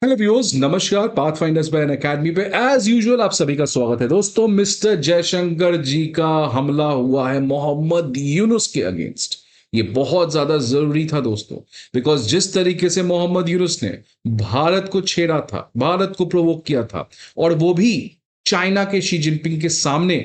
Hello viewers, नमस्कार। Pathfinders bye academy पे as usual आप सभी का स्वागत है। दोस्तों, मिस्टर जयशंकर जी का हमला हुआ है मोहम्मद यूनुस के अगेंस्ट। ये बहुत ज्यादा जरूरी था दोस्तों, बिकॉज जिस तरीके से मोहम्मद यूनुस ने भारत को छेड़ा था, भारत को प्रोवोक किया था, और वो भी चाइना के शी जिनपिंग के सामने,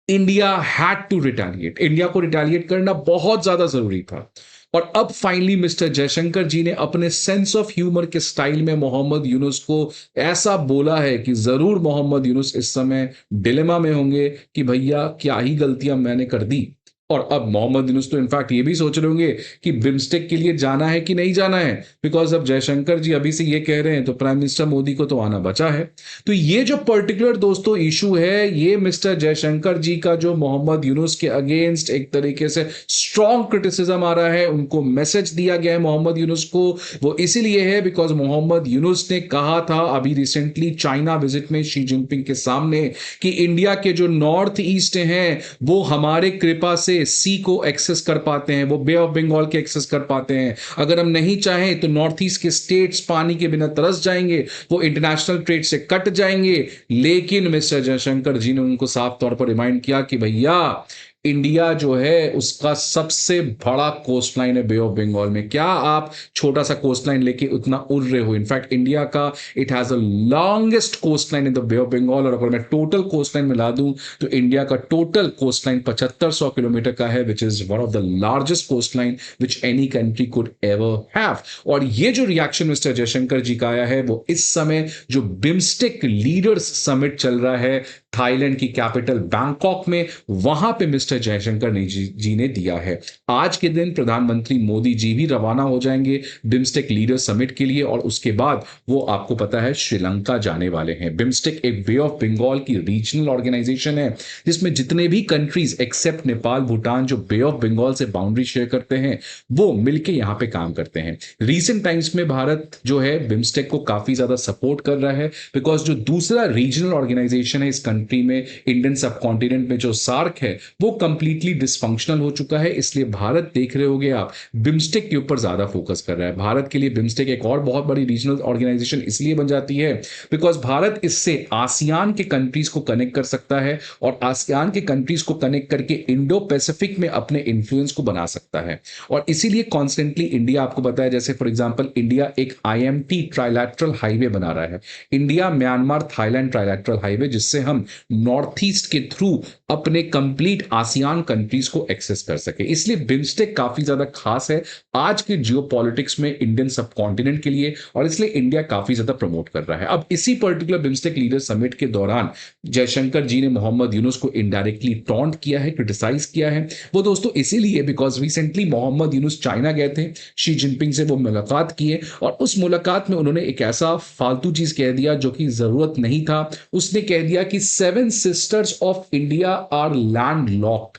India had to retaliate. India को रिटेलिएट करना बहुत ज्यादा जरूरी था। और अब फाइनली मिस्टर जयशंकर जी ने अपने सेंस ऑफ ह्यूमर के स्टाइल में मोहम्मद यूनुस को ऐसा बोला है कि जरूर मोहम्मद यूनुस इस समय डिलेमा में होंगे कि भैया क्या ही गलतियां मैंने कर दी। और अब मोहम्मद यूनुस तो इनफैक्ट ये भी सोच रहे होंगे कि बिम्स्टेक के लिए जाना है कि नहीं जाना है, बिकॉज अब जयशंकर जी अभी से ये कह रहे हैं तो प्राइम मिनिस्टर मोदी को तो आना बचा है। तो ये जो पर्टिकुलर दोस्तों इशू है, ये मिस्टर जयशंकर जी का जो मोहम्मद यूनुस के अगेंस्ट एक तरीके से स्ट्रॉन्ग क्रिटिसिज्म आ रहा है, उनको मैसेज दिया गया है मोहम्मद यूनुस को, वो इसीलिए है बिकॉज मोहम्मद यूनुस ने कहा था अभी रिसेंटली चाइना विजिट में शी जिनपिंग के सामने कि इंडिया के जो नॉर्थ ईस्ट हैं वो हमारे कृपा से सी को एक्सेस कर पाते हैं, वो बे ऑफ बंगाल के एक्सेस कर पाते हैं। अगर हम नहीं चाहें तो नॉर्थ ईस्ट के स्टेट्स पानी के बिना तरस जाएंगे, वो इंटरनेशनल ट्रेड से कट जाएंगे। लेकिन मिस्टर जयशंकर जी ने उनको साफ तौर पर रिमाइंड किया कि भैया, इंडिया जो है उसका सबसे बड़ा कोस्ट लाइन है बे ऑफ बंगाल में। क्या आप छोटा सा कोस्ट लाइन लेके उतना उड़ रहे हो? इनफैक्ट इंडिया का it has a longest coast line in the Bay of Bengal, और अगर मैं टोटल कोस्ट लाइन मिला दूं तो इंडिया का टोटल कोस्ट लाइन 7500 किलोमीटर का है, which is one of the largest coast line which any country could ever have. और ये जो रिएक्शन मिस्टर जयशंकर जी का आया है वो इस समय जो बिम्स्टेक लीडर्स समिट चल रहा है थाईलैंड की कैपिटल बैंकॉक में, वहां पे मिस्टर जयशंकर जी ने दिया है। आज के दिन प्रधानमंत्री मोदी जी भी रवाना हो जाएंगे बिम्स्टेक लीडर समिट के लिए, और उसके बाद वो आपको पता है श्रीलंका जाने वाले हैं। बिम्स्टेक एक बे ऑफ बंगाल की रीजनल ऑर्गेनाइजेशन है जिसमें जितने भी कंट्रीज एक्सेप्ट नेपाल, भूटान, जो बे ऑफ बंगाल से बाउंड्री शेयर करते हैं, वो मिलके यहां पे काम करते हैं। रीसेंट टाइम्स में भारत जो है बिम्स्टेक को काफी ज्यादा सपोर्ट कर रहा है, बिकॉज जो दूसरा रीजनल ऑर्गेनाइजेशन है इस कंट्री में, इंडियन सब कॉन्टिनेंट में, जो सार्क है, वो कंप्लीटली डिसफंक्शनल हो चुका है। इसलिए भारत देख रहे होगे आप, बिम्स्टेक के ऊपर ज्यादा फोकस कर रहा है। भारत के लिए बिम्स्टेक एक और बहुत बड़ी रीजनल ऑर्गेनाइजेशन इसलिए बन जाती है बिकॉज भारत इससे आसियान के कंट्रीज को कनेक्ट कर सकता है, और आसियान के कंट्रीज को कनेक्ट करके इंडो पैसिफिक में अपने इन्फ्लुएंस को बना सकता है। और इसीलिए कॉन्स्टेंटली इंडिया, आपको बताया जैसे फॉर एग्जाम्पल इंडिया एक IMT ट्राइलैटरल हाईवे बना रहा है, India Myanmar Thailand trilateral highway, जिससे हम नॉर्थ ईस्ट के थ्रू अपने कंप्लीट आसियान कंट्रीज को एक्सेस कर सके। इसलिए बिम्स्टेक काफी ज्यादा खास है आज के जियोपॉलिटिक्स में इंडियन सब कॉन्टिनेंट के लिए, और इसलिए इंडिया काफी ज्यादा प्रमोट कर रहा है। अब इसी पर्टिकुलर बिम्स्टेक लीडर समिट के दौरान जयशंकर जी ने मोहम्मद यूनुस को इनडायरेक्टली टॉन्ट किया है, क्रिटिसाइज किया है। वो दोस्तों इसीलिए because recently Mohammad Yunus China गए थे, शी जिनपिंग से वो मुलाकात किए, और उस मुलाकात में उन्होंने एक ऐसा फालतू चीज कह दिया जो कि जरूरत नहीं था। उसने कह दिया कि 7 sisters of India are land locked.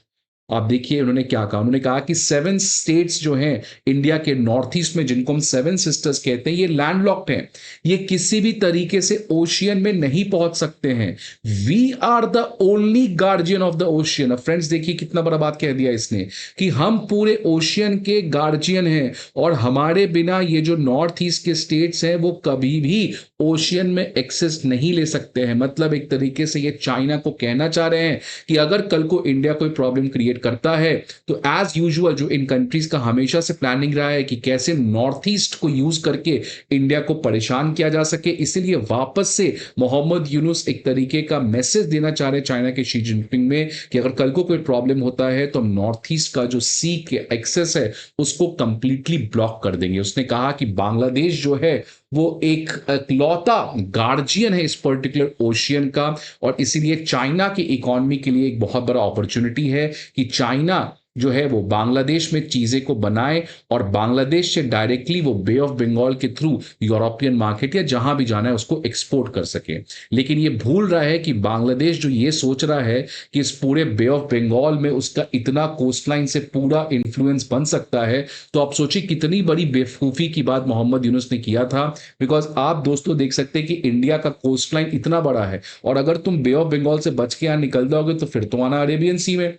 आप देखिए उन्होंने क्या कहा, उन्होंने कहा कि 7 स्टेट्स जो हैं इंडिया के नॉर्थ ईस्ट में, जिनको हम 7 सिस्टर्स कहते हैं, ये लैंडलॉक्ड हैं, ये किसी भी तरीके से ओशियन में नहीं पहुंच सकते हैं। We are the only guardian of the ocean. अब फ्रेंड्स देखिए कितना बड़ा बात कह दिया इसने, कि हम पूरे ओशियन के गार्जियन हैं, और हमारे बिना ये जो नॉर्थ ईस्ट के स्टेट्स हैं वो कभी भी ओशियन में एक्सेस नहीं ले सकते हैं। मतलब एक तरीके से ये चाइना को कहना चाह रहे हैं कि अगर कल को इंडिया कोई प्रॉब्लम क्रिएट करता है तो एज यूजुअल जो इन कंट्रीज का हमेशा से प्लानिंग रहा है कि कैसे नॉर्थ ईस्ट को यूज करके इंडिया को परेशान किया जा सके, इसीलिए वापस से मोहम्मद यूनुस एक तरीके का मैसेज देना चाह रहे हैं चाइना के शी जिनपिंग में कि अगर कल को कोई प्रॉब्लम होता है तो हम नॉर्थ ईस्ट का जो सी के एक्सेस है उसको कंप्लीटली ब्लॉक कर देंगे। उसने कहा कि बांग्लादेश जो है वो एक इकलौता गार्जियन है इस पर्टिकुलर ओशियन का, और इसीलिए चाइना की इकोनॉमी के लिए एक बहुत बड़ा अपॉर्चुनिटी है कि चाइना जो है वो बांग्लादेश में चीजें को बनाए, और बांग्लादेश से डायरेक्टली वो बे ऑफ बंगाल के थ्रू यूरोपियन मार्केट या जहां भी जाना है उसको एक्सपोर्ट कर सके। लेकिन ये भूल रहा है कि बांग्लादेश जो ये सोच रहा है कि इस पूरे बे ऑफ बंगाल में उसका इतना कोस्टलाइन से पूरा इंफ्लुएंस बन सकता है, तो आप सोचिए कितनी बड़ी बेवकूफी की बात मोहम्मद यूनुस ने किया था। बिकॉज आप दोस्तों देख सकते हैं कि इंडिया का कोस्टलाइन इतना बड़ा है, और अगर तुम बे ऑफ बंगाल से बच के यहां निकल जाओगे तो फिर तो आना अरेबियन सी में।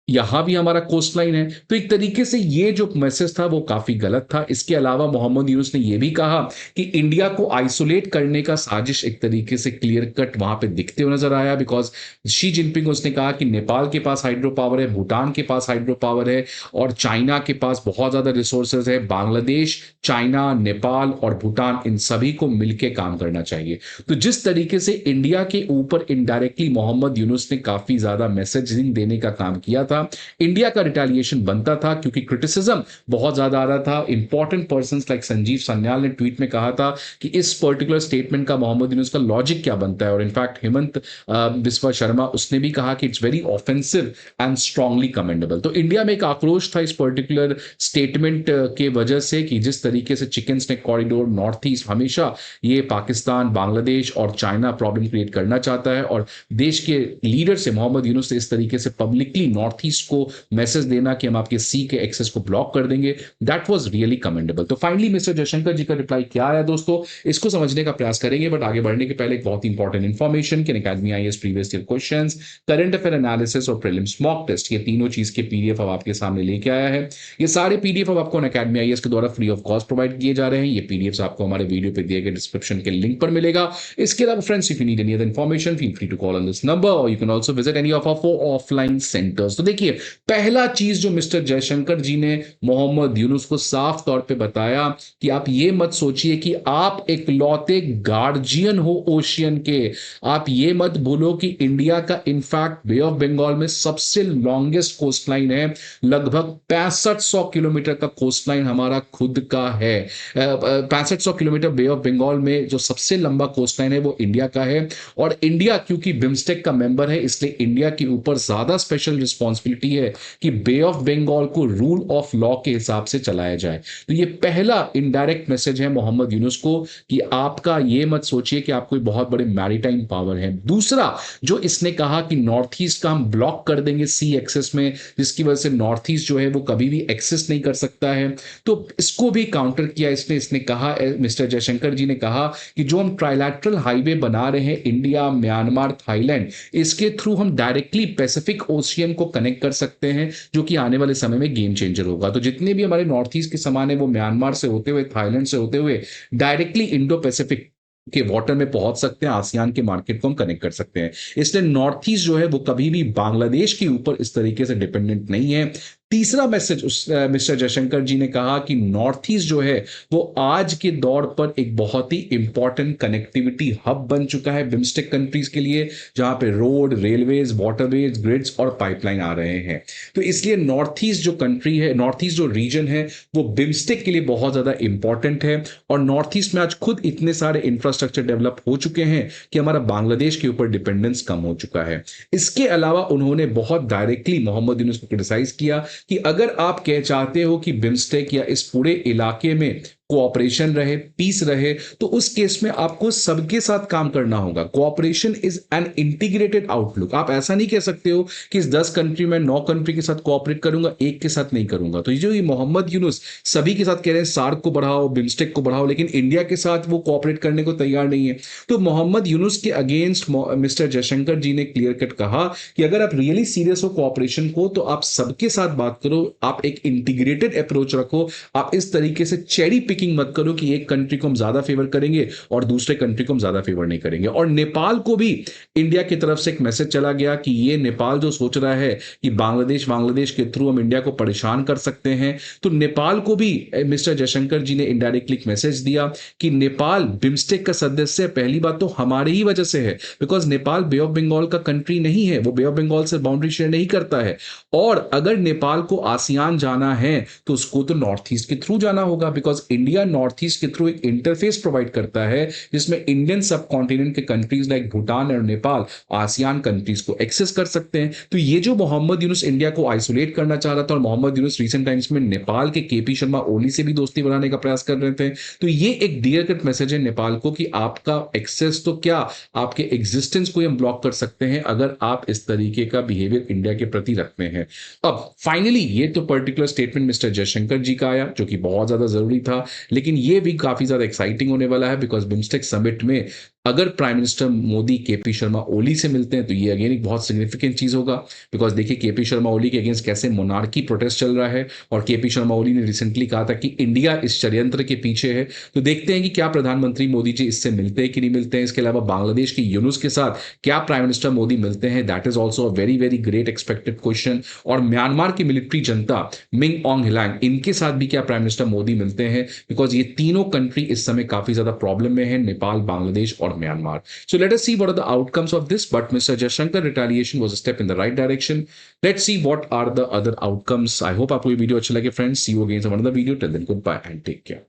यहाँ भी हमारा कोस्ट लाइन है। तो एक तरीके से ये जो मैसेज था वो काफ़ी गलत था। इसके अलावा मोहम्मद यूनुस ने ये भी कहा कि इंडिया को आइसोलेट करने का साजिश एक तरीके से क्लियर कट वहाँ पे दिखते हुए नज़र आया, बिकॉज़ शी जिनपिंग उसने कहा कि नेपाल के पास हाइड्रो पावर है, भूटान के पास हाइड्रो पावर है और चाइना के पास बहुत ज़्यादा रिसोर्सेज़ है। बांग्लादेश, चाइना, नेपाल और भूटान इन सभी को मिलके काम करना चाहिए। तो जिस तरीके से इंडिया के ऊपर इनडायरेक्टली मोहम्मद यूनुस ने काफ़ी ज़्यादा मैसेजिंग देने का काम किया था, इंडिया का रिटेलिएशन बनता था क्योंकि क्रिटिसिज्म बहुत ज्यादा आ रहा था। Important persons like Sanjeev Sanyal ने ट्वीट में कहा था कि इस पर्टिकुलर स्टेटमेंट का मोहम्मद यूनुस का लॉजिक क्या बनता है, और इनफैक्ट हेमंत बिस्वा शर्मा उसने भी कहा कि it's very offensive and strongly commendable. तो इंडिया में एक आक्रोश था इस पर्टिकुलर स्टेटमेंट के वजह से कि जिस तरीके से chicken snake corridor north east हमेशा ये पाकिस्तान, बांग्लादेश और चाइना प्रॉब्लम क्रिएट करना चाहता है, और देश के लीडर से मोहम्मद यूनुस से इस तरीके से पब्लिकली नॉर्थ ईस्ट को मैसेज देना कि हम आपके सी के एक्सेस को ब्लॉक कर देंगे, दैट वाज रियली कमेंडेबल। तो फाइनली मिस्टर जयशंकर जी का रिप्लाई क्या आया दोस्तों, इसको समझने का प्रयास करेंगे, बट आगे बढ़ने के पहले एक बहुत इंपॉर्टेंट इन्फॉर्मेशन कि academy IAS previous year questions, current affair analysis और प्रीलिम्स मॉक टेस्ट, ये तीनों चीज के पीडीएफ अब आपके सामने लेके आया है। ये सारे पीडीएफ अब आपको अकेडमी आईएएस के द्वारा फ्री ऑफ कॉस्ट प्रोवाइड किए जा रहे हैं। ये पीडीएफ आपको हमारे वीडियो पे दिए गए डिस्क्रिप्शन के लिंक पर मिलेगा। इसके अलावा friends, if you need any other information feel free to call on this number और you can also visit any of our offline centres. तो देखिए, पहला चीज जो मिस्टर जयशंकर जी ने मोहम्मद यूनुस को साफ तौर पे बताया कि आप ये मत सोचिए कि आप एक लौते गार्जियन हो ओशियन के। आप ये मत भूलो कि इंडिया का इनफैक्ट बे ऑफ बंगाल में सबसे लॉन्गेस्ट कोस्ट लाइन है। लगभग 6500 किलोमीटर का कोस्ट लाइन हमारा खुद का है। 6500 किलोमीटर बे ऑफ बंगाल में जो सबसे लंबा कोस्ट लाइन है वो इंडिया का है, और इंडिया क्योंकि बिम्स्टेक का मेंबर है इसलिए इंडिया के ऊपर ज्यादा स्पेशल रिस्पॉन्सिबिलिटी है कि बे ऑफ बंगाल को रूल ऑफ लॉ के हिसाब से चलाया जाए। तो ये पहला इनडायरेक्ट मैसेज है मोहम्मद यूनुस को कि आपका ये मत सोचिए कि आप कोई बहुत बड़े मैरीटाइम पावर है। दूसरा जो इसने कहा कि नॉर्थ ईस्ट का हम ब्लॉक कर देंगे सी एक्सेस में, जिसकी वजह से नॉर्थ ईस्ट जो है वो कभी भी एक्सेस नहीं कर सकता है, तो इसको भी काउंटर किया इसने कहा, मिस्टर जयशंकर जी ने कहा कि जो हम ट्राइलैटरल हाईवे बना रहे हैं इंडिया, म्यांमार, थाईलैंड, इसके थ्रू हम डायरेक्टली पैसिफिक ओशियन को कनेक्ट कर सकते हैं, जो कि आने वाले समय में गेम चेंजर होगा। तो जितने भी हमारे नॉर्थ ईस्ट के सामान है वो म्यांमार से होते हुए, थाईलैंड से होते हुए डायरेक्टली इंडो पैसिफिक के वाटर में पहुंच सकते हैं, आसियान के मार्केट को हम कनेक्ट कर सकते हैं। इसलिए नॉर्थ ईस्ट जो है वो कभी भी बांग्लादेश के ऊपर इस तरीके से डिपेंडेंट नहीं है। तीसरा मैसेज मिस्टर जयशंकर जी ने कहा कि नॉर्थ ईस्ट जो है वो आज के दौर पर एक बहुत ही इंपॉर्टेंट कनेक्टिविटी हब बन चुका है बिम्स्टेक कंट्रीज के लिए, जहां पे रोड, रेलवेज, वाटरवेज, ग्रिड्स और पाइपलाइन आ रहे हैं। तो इसलिए नॉर्थ ईस्ट जो कंट्री है, नॉर्थ ईस्ट जो रीजन है वो बिम्स्टेक के लिए बहुत ज्यादा इंपॉर्टेंट है, और नॉर्थ ईस्ट में आज खुद इतने सारे इंफ्रास्ट्रक्चर डेवलप हो चुके हैं कि हमारा बांग्लादेश के ऊपर डिपेंडेंस कम हो चुका है। इसके अलावा उन्होंने बहुत डायरेक्टली मोहम्मद यूनुस को क्रिटिसाइज किया कि अगर आप कह चाहते हो कि बिम्स्टेक या इस पूरे इलाके में कोऑपरेशन रहे, पीस रहे, तो उस केस में आपको सबके साथ काम करना होगा। Cooperation is an integrated outlook. आप ऐसा नहीं कह सकते हो कि इस 10 कंट्री में 9 कंट्री के साथ कोऑपरेट करूंगा, एक के साथ नहीं करूंगा। तो ये मोहम्मद यूनुस सभी के साथ कह रहे हैं सार्क को बढ़ाओ, बिम्स्टेक को बढ़ाओ, लेकिन इंडिया के साथ वो कोऑपरेट करने को तैयार नहीं है। तो मोहम्मद यूनुस के अगेंस्ट मिस्टर जयशंकर जी ने क्लियर कट कहा कि अगर आप रियली सीरियस हो कोऑपरेशन को तो आप सबके साथ बात करो, आप एक इंटीग्रेटेड अप्रोच रखो। आप इस तरीके से चेरी पिकिंग मत करो कि एक कंट्री को हम ज्यादा फेवर करेंगे और दूसरे कंट्री को हम ज्यादा फेवर नहीं करेंगे। और नेपाल को भी इंडिया की तरफ से एक मैसेज चला गया कि ये नेपाल जो सोच रहा है कि बांग्लादेश के थ्रू हम इंडिया को परेशान कर सकते हैं, तो नेपाल को भी मिस्टर जयशंकर जी ने इनडायरेक्टली एक मैसेज दिया कि नेपाल बिम्स्टेक का सदस्य पहली बात तो हमारे ही वजह से है, because Nepal bay of Bengal का कंट्री नहीं है, वो बे ऑफ बंगाल से बाउंड्री शेयर नहीं करता है। और अगर नेपाल को आसियान जाना है तो उसको तो नॉर्थ ईस्ट के थ्रू जाना होगा, बिकॉज इंडिया नॉर्थ ईस्ट के थ्रू एक इंटरफेस प्रोवाइड करता है जिसमें इंडियन सब कॉन्टिनेंट के कंट्रीज लाइक भूटान और नेपाल आसियान कंट्रीज को एक्सेस कर सकते हैं। तो ये जो मोहम्मद यूनुस इंडिया को आइसोलेट करना चाह रहा था, और मोहम्मद यूनुस रिसेंट टाइम्स में नेपाल के केपी शर्मा ओली से भी दोस्ती बनाने का प्रयास कर रहे थे, तो ये एक क्लियर कट मैसेज है नेपाल को कि आपका एक्सेस तो क्या, आपके एग्जिस्टेंस को हम ब्लॉक कर सकते हैं अगर आप इस तरीके का बिहेवियर इंडिया के प्रति रखते हैं। अब फाइनली ये तो पर्टिकुलर स्टेटमेंट मिस्टर जयशंकर जी का आया जो कि बहुत ज्यादा जरूरी था, लेकिन ये भी काफी ज्यादा एक्साइटिंग होने वाला है बिकॉज बिम्स्टेक समिट में अगर प्राइम मिनिस्टर मोदी केपी शर्मा ओली से मिलते हैं तो ये अगेन एक बहुत सिग्निफिकेंट चीज होगा, बिकॉज देखिए केपी शर्मा ओली के अगेंस्ट कैसे मोनार्की प्रोटेस्ट चल रहा है, और केपी शर्मा ओली ने रिसेंटली कहा था कि इंडिया इस षड्यंत्र के पीछे है। तो देखते हैं कि क्या प्रधानमंत्री मोदी जी इससे मिलते हैं कि नहीं मिलते हैं। इसके अलावा बांग्लादेश के यूनुस के साथ क्या प्राइम मिनिस्टर मोदी मिलते हैं, that is also a very very great expected question. और म्यांमार की मिलिट्री जनता मिंग ऑन्ग हिलांग, इनके साथ भी क्या प्राइम मिनिस्टर मोदी मिलते हैं, बिकॉज ये तीनों कंट्री इस समय काफी ज्यादा प्रॉब्लम में है, नेपाल, बांग्लादेश और Myanmar. So let us see what are the outcomes of this. But Mr. Jaishankar retaliation was a step in the right direction. Let's see what are the other outcomes. I hope आपको ये video अच्छा लगे friends. See you again in another video. Till then, goodbye and take care.